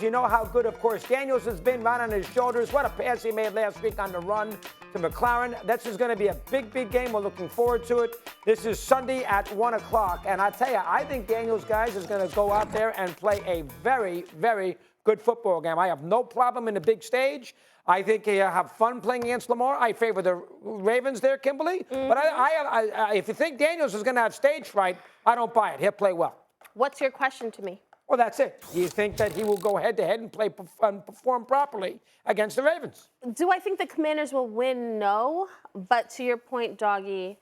You know how good, of course, Daniels has been right on his shoulders. What a pass he made last week on the run to McLaren. This is going to be a big, big game. We're looking forward to it. This is Sunday at 1 o'clock. And I tell you, I think Daniels, guys, is going to go out there and play a very, very good football game. I have no problem in the big stage. I think he'll have fun playing against Lamar. I favor the Ravens there, Kimberly. Mm-hmm. But if you think Daniels is going to have stage fright, I don't buy it. He'll play well. What's your question to me? Well, that's it. Do you think that he will go head-to-head and perform properly against the Ravens? Do I think the Commanders will win? No. But to your point, Doggy,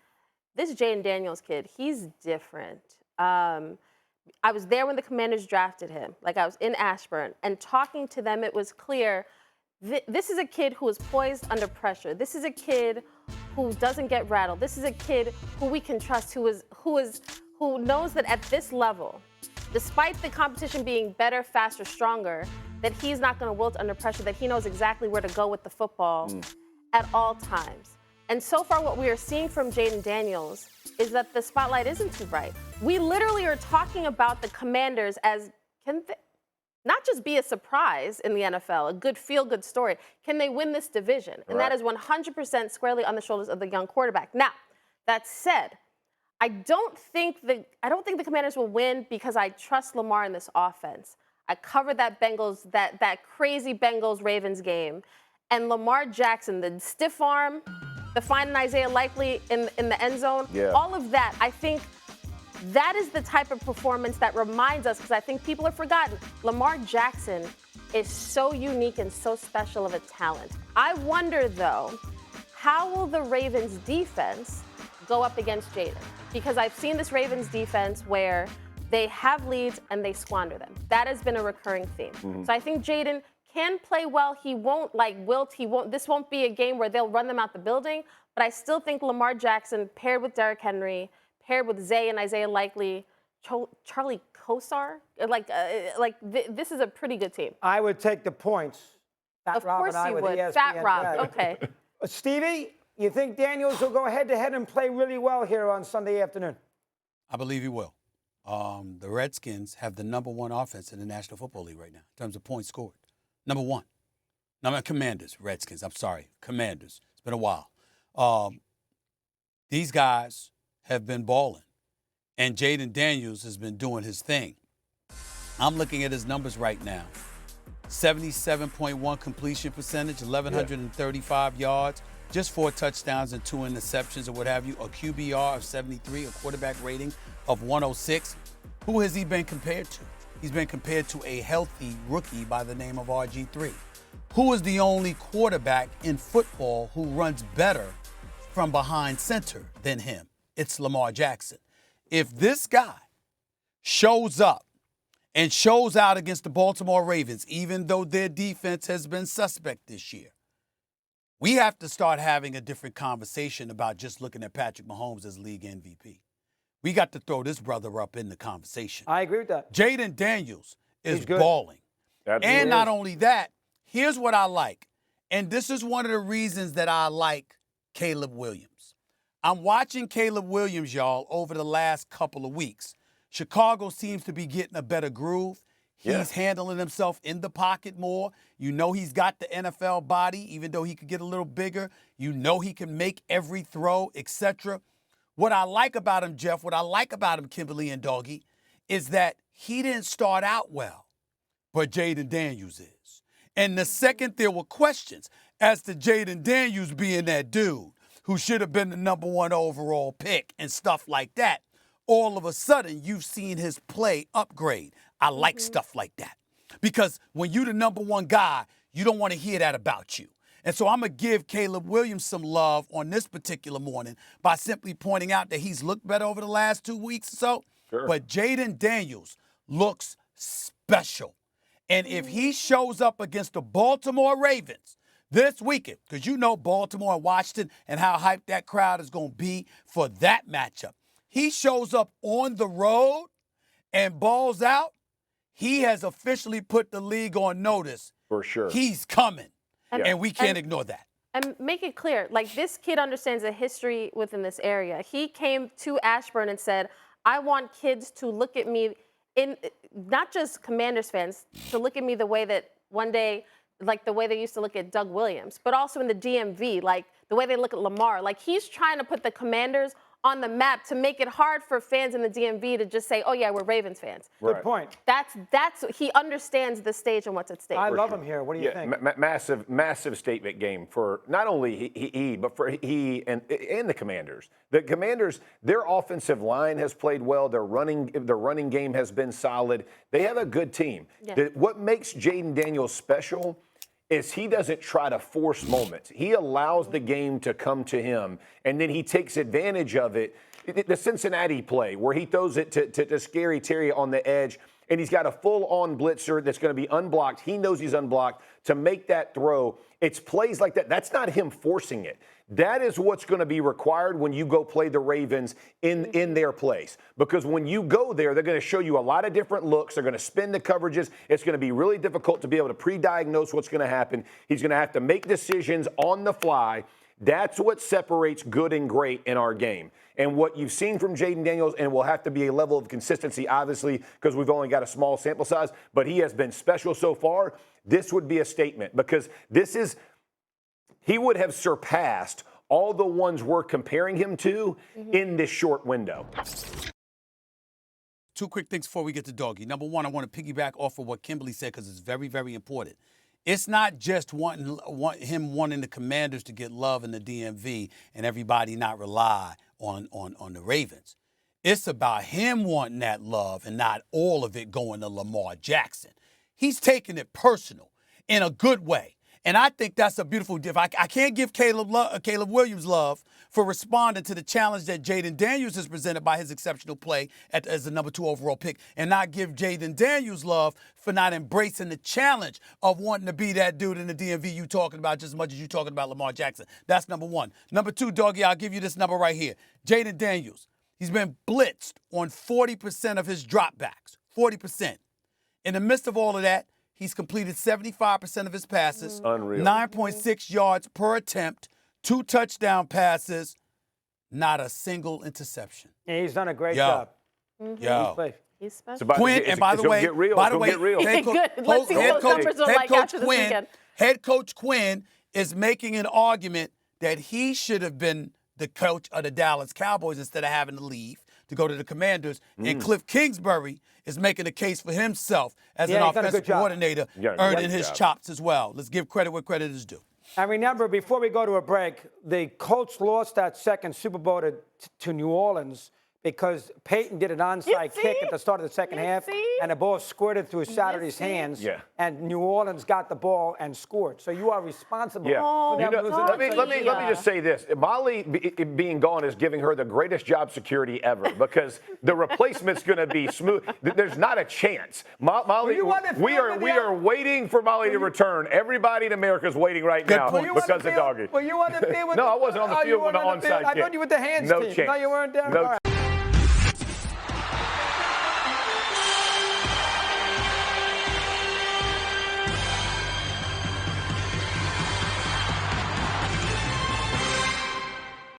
this Jayden Daniels kid, he's different. I was there when the Commanders drafted him. Like, I was in Ashburn. And talking to them, it was clear this is a kid who is poised under pressure. This is a kid who doesn't get rattled. This is a kid who we can trust, who knows that at this level, despite the competition being better, faster, stronger, that he's not going to wilt under pressure, that he knows exactly where to go with the football at all times. And so far what we are seeing from Jayden Daniels is that the spotlight isn't too bright. We literally are talking about the Commanders as, can they not just be a surprise in the NFL, a good feel-good story, can they win this division? And that is 100% squarely on the shoulders of the young quarterback. Now, that said, I don't think the Commanders will win because I trust Lamar in this offense. I covered that crazy Bengals-Ravens game. And Lamar Jackson, the stiff arm, the finding Isaiah Likely in the end zone, all of that, I think that is the type of performance that reminds us, because I think people have forgotten, Lamar Jackson is so unique and so special of a talent. I wonder, though, how will the Ravens defense go up against Jayden? Because I've seen this Ravens defense where they have leads and they squander them. That has been a recurring theme. So I think Jayden can play well. He won't wilt. This won't be a game where they'll run them out the building. But I still think Lamar Jackson, paired with Derrick Henry, paired with Zay and Isaiah Likely, Charlie Kosar, this is a pretty good team. I would take the points. Of course you would. Fat Rob. Okay. Stevie, you think Daniels will go head-to-head and play really well here on Sunday afternoon? I believe he will. The Redskins have the #1 offense in the National Football League right now in terms of points scored. #1. Commanders, Redskins. I'm sorry, Commanders. It's been a while. These guys have been balling, and Jayden Daniels has been doing his thing. I'm looking at his numbers right now. 77.1 completion percentage, 1,135 yards, just 4 touchdowns and 2 interceptions or what have you, a QBR of 73, a quarterback rating of 106. Who has he been compared to? He's been compared to a healthy rookie by the name of RG3. Who is the only quarterback in football who runs better from behind center than him? It's Lamar Jackson. If this guy shows up and shows out against the Baltimore Ravens, even though their defense has been suspect this year, we have to start having a different conversation about just looking at Patrick Mahomes as league MVP. We got to throw this brother up in the conversation. I agree with that. Jayden Daniels is balling. And not only that, here's what I like. And this is one of the reasons that I like Caleb Williams. I'm watching Caleb Williams, y'all, over the last couple of weeks. Chicago seems to be getting a better groove. He's handling himself in the pocket more. You know he's got the NFL body, even though he could get a little bigger. You know he can make every throw, etc. What I like about him, Jeff, what I like about him, Kimberly and Doggy, is that he didn't start out well, but Jayden Daniels is. And the second there were questions as to Jayden Daniels being that dude who should have been the #1 overall pick and stuff like that, all of a sudden you've seen his play upgrade. I like stuff like that. Because when you're the #1 guy, you don't want to hear that about you. And so I'm going to give Caleb Williams some love on this particular morning by simply pointing out that he's looked better over the last 2 weeks or so. But Jayden Daniels looks special. And if he shows up against the Baltimore Ravens this weekend, because you know Baltimore and Washington and how hyped that crowd is going to be for that matchup, he shows up on the road and balls out, he has officially put the league on notice. For sure. He's coming. And we can't ignore that. And make it clear, like, this kid understands the history within this area. He came to Ashburn and said, I want kids to look at me in not just Commanders fans to look at me the way that one day, like the way they used to look at Doug Williams, but also in the DMV, like the way they look at Lamar. Like he's trying to put the Commanders on the map to make it hard for fans in the DMV to just say, oh yeah, we're Ravens fans. Good point. That's he understands the stage and what's at stake. I love him here. What do you think? Massive statement game for not only he but for he and the Commanders. The Commanders, their offensive line has played well. Their running game has been solid. They have a good team. Yeah. What makes Jayden Daniels special is he doesn't try to force moments. He allows the game to come to him, and then he takes advantage of it. The Cincinnati play where he throws it to Scary Terry on the edge, and he's got a full-on blitzer that's going to be unblocked. He knows he's unblocked to make that throw. It's plays like that. That's not him forcing it. That is what's going to be required when you go play the Ravens in their place. Because when you go there, they're going to show you a lot of different looks. They're going to spin the coverages. It's going to be really difficult to be able to pre-diagnose what's going to happen. He's going to have to make decisions on the fly. That's what separates good and great in our game. And what you've seen from Jayden Daniels, and will have to be a level of consistency, obviously, because we've only got a small sample size, but he has been special so far. This would be a statement because he would have surpassed all the ones we're comparing him to in this short window. Two quick things before we get to Doggy. Number one, I want to piggyback off of what Kimberly said because it's very, very important. It's not just him wanting the Commanders to get love in the DMV and everybody not rely on the Ravens. It's about him wanting that love and not all of it going to Lamar Jackson. He's taking it personal in a good way. And I think that's a beautiful difference. I can't give Caleb Williams love for responding to the challenge that Jayden Daniels has presented by his exceptional play as the number 2 overall pick, and not give Jayden Daniels love for not embracing the challenge of wanting to be that dude in the DMV you talking about just as much as you talking about Lamar Jackson. That's number one. Number two, Doggy, I'll give you this number right here. Jayden Daniels, he's been blitzed on 40% of his dropbacks, 40%. In the midst of all of that, he's completed 75% of his passes, Unreal. 9.6 yards per attempt, 2 touchdown passes, not a single interception. And he's done a great job. Yo. He's special. Quinn, and by the way, head coach Quinn is making an argument that he should have been the coach of the Dallas Cowboys instead of having to leave to go to the Commanders. And Cliff Kingsbury is making a case for himself as an offensive coordinator, earning his chops as well. Let's give credit where credit is due. And remember, before we go to a break, the Colts lost that second Super Bowl to New Orleans because Peyton did an onside kick at the start of the second half, and the ball squirted through Saturday's hands, and New Orleans got the ball and scored. So you are responsible for them losing. Let me just say this. Molly being gone is giving her the greatest job security ever because the replacement's going to be smooth. There's not a chance. Molly, we are waiting for Molly to return. Everybody in America is waiting right now because of Doggy. Were you on the field with No, I wasn't on the field with the onside kick. I thought you were with the hands team. No chance. No, you weren't there. No